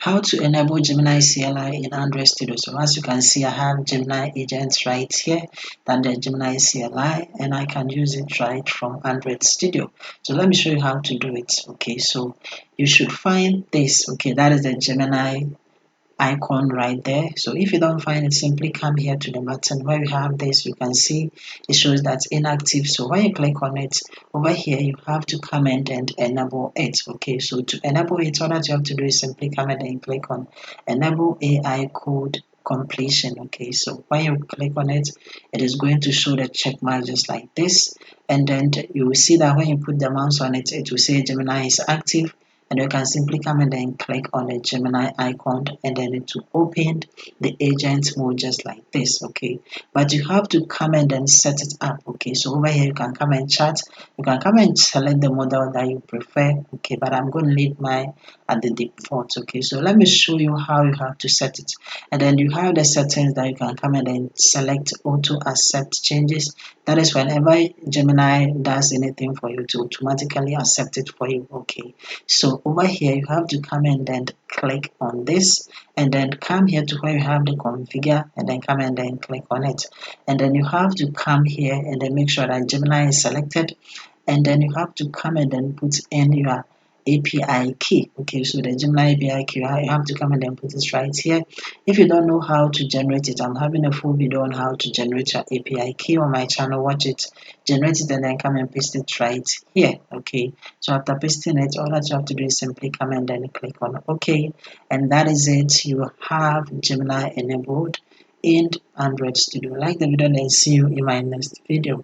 How to enable Gemini CLI in Android Studio. So as you can see, I have Gemini agents right here, then the Gemini CLI, and I can use it right from Android Studio. So let me show you how to do it. Okay, so you should find this. Okay, that is the Gemini icon right there. So if you don't find it, simply come here to the button where you have this. You can see it shows that's inactive. So when you click on it over here, you have to come and enable it. Okay, so to enable it, all that you have to do is simply come and click on enable AI code completion. Okay, so when you click on it, it is going to show the check mark just like this, and then you will see that when you put the mouse on it, it will say Gemini is active, and you can simply come and then click on the Gemini icon, and then it will open the agent mode just like this. Okay, but you have to come and then set it up. Okay, so over here you can come and chat, you can come and select the model that you prefer. Okay, but I'm going to leave mine at the default. Okay, so let me show you how you have to set it, and then you have the settings that you can come and then select auto accept changes. That is whenever Gemini does anything for you, to automatically accept it for you. Okay, so over here you have to come and then click on this, and then come here to where you have the configure, and then come and then click on it, and then you have to come here and then make sure that Gemini is selected, and then you have to come and then put in your API key. Okay, so the Gemini API key, you have to come and then put it right here. If you don't know how to generate it, I'm having a full video on how to generate your API key on my channel. Watch it, generate it, and then come and paste it right here. Okay, so after pasting it, all that you have to do is simply come and then click on OK, and that is it. You have Gemini enabled in Android Studio. Like the video, and see you in my next video.